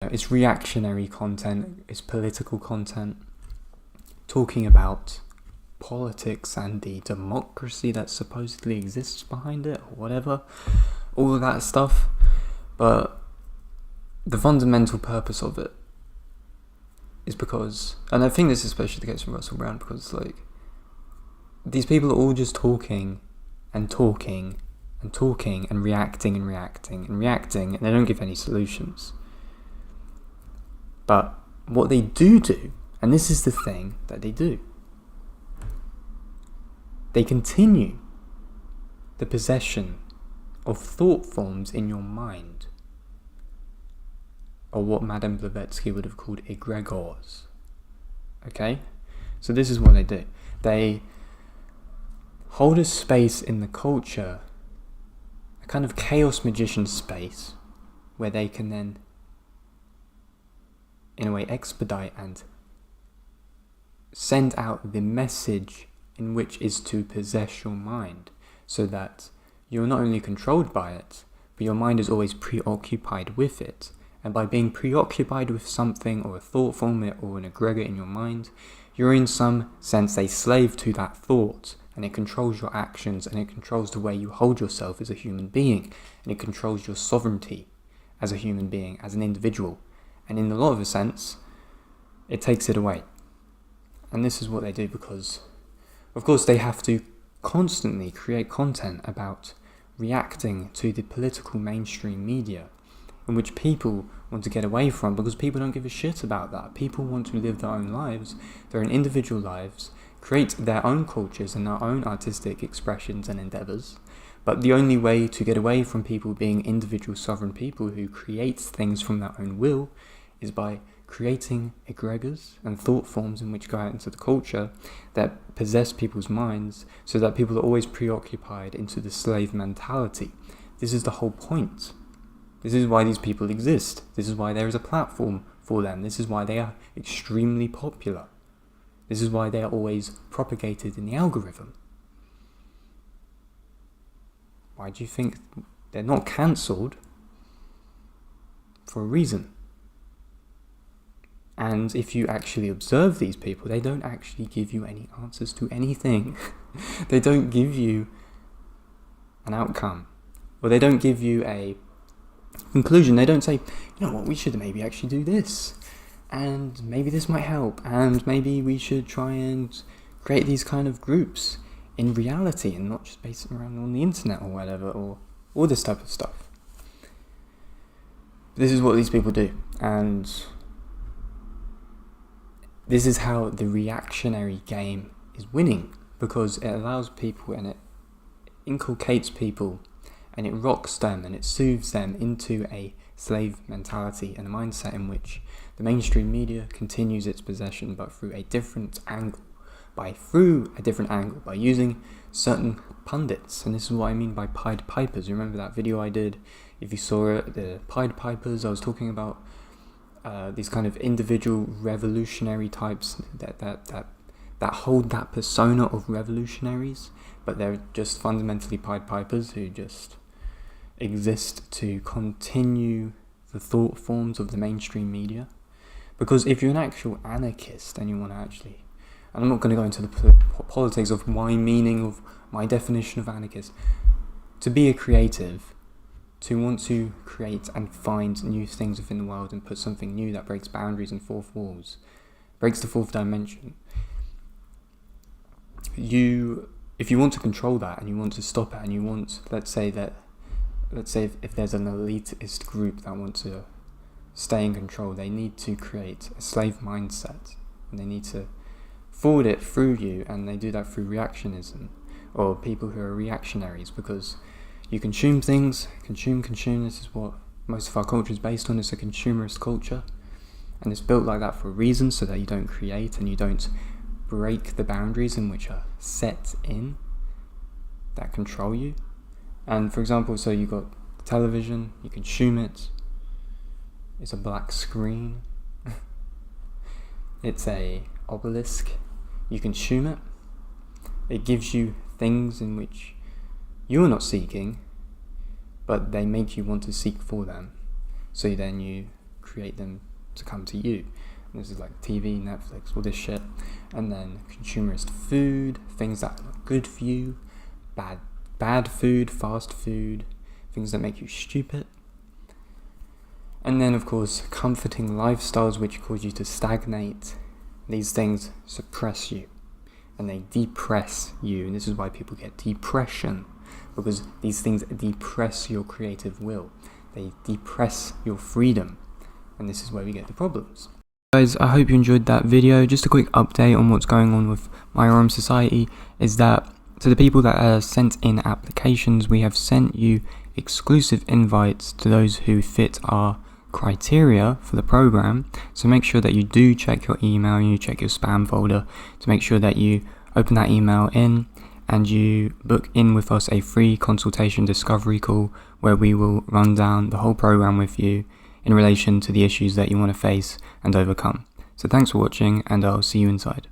It's reactionary content, it's political content, talking about politics and the democracy that supposedly exists behind it, or whatever, all of that stuff. But the fundamental purpose of it is because, and I think this is especially the case with Russell Brand, because these people are all just talking and talking and talking and reacting and reacting and reacting, and they don't give any solutions. But what they do, and this is the thing that they do, they continue the possession of thought forms in your mind, or what Madame Blavatsky would have called egregores. Okay? So this is what they do. They hold a space in the culture, a kind of chaos magician space, where they can then, in a way, expedite and send out the message in which is to possess your mind, so that you're not only controlled by it, but your mind is always preoccupied with it. And by being preoccupied with something, or a thought form, or an egregor in your mind, you're in some sense a slave to that thought, and it controls your actions, and it controls the way you hold yourself as a human being, and it controls your sovereignty as a human being, as an individual. And in a lot of a sense, it takes it away. And this is what they do because, of course, they have to constantly create content about reacting to the political mainstream media, in which people want to get away from, because people don't give a shit about that. People want to live their own lives, their own individual lives, create their own cultures and their own artistic expressions and endeavours. But the only way to get away from people being individual sovereign people who create things from their own will is by creating egregors and thought forms in which go out into the culture that possess people's minds, so that people are always preoccupied into the slave mentality. This is the whole point. This is why these people exist. This is why there is a platform for them. This is why they are extremely popular. This is why they are always propagated in the algorithm. Why do you think they're not cancelled? For a reason. And if you actually observe these people, they don't actually give you any answers to anything. They don't give you an outcome. Or they don't give you a conclusion. They don't say, you know what, we should maybe actually do this. And maybe this might help. And maybe we should try and create these kind of groups in reality and not just based around on the internet or whatever, or all this type of stuff. This is what these people do. And this is how the reactionary game is winning, because it allows people and it inculcates people and it rocks them and it soothes them into a slave mentality and a mindset in which the mainstream media continues its possession, but through a different angle, by using certain pundits. And this is what I mean by Pied Pipers. You remember that video I did? If you saw it, the Pied Pipers, I was talking about these kind of individual revolutionary types that hold that persona of revolutionaries, but they're just fundamentally Pied Pipers who just exist to continue the thought forms of the mainstream media. Because if you're an actual anarchist and you want to actually, and I'm not going to go into the politics of my definition of anarchist, to be a creative, to want to create and find new things within the world and put something new that breaks boundaries and fourth walls, breaks the fourth dimension. If you want to control that and you want to stop it, and you want, let's say if there's an elitist group that want to stay in control, they need to create a slave mindset, and they need to forward it through you, and they do that through reactionism, or people who are reactionaries, because you consume things, consume, this is what most of our culture is based on. It's a consumerist culture, and it's built like that for a reason, so that you don't create and you don't break the boundaries in which are set in that control you. And for example, so you got television, you consume it, it's a black screen, it's a obelisk, you consume it, it gives you things in which you're not seeking, but they make you want to seek for them. So then you create them to come to you. And this is like TV, Netflix, all this shit. And then consumerist food, things that are good for you, bad food, fast food, things that make you stupid. And then, of course, comforting lifestyles which cause you to stagnate. These things suppress you and they depress you. And this is why people get depression, because these things depress your creative will. They depress your freedom. And this is where we get the problems. Guys, I hope you enjoyed that video. Just a quick update on what's going on with My RM Society is that to the people that sent in applications, we have sent you exclusive invites to those who fit our criteria for the program. So make sure that you do check your email and you check your spam folder to make sure that you open that email in and you book in with us a free consultation discovery call where we will run down the whole program with you in relation to the issues that you want to face and overcome. So thanks for watching, and I'll see you inside.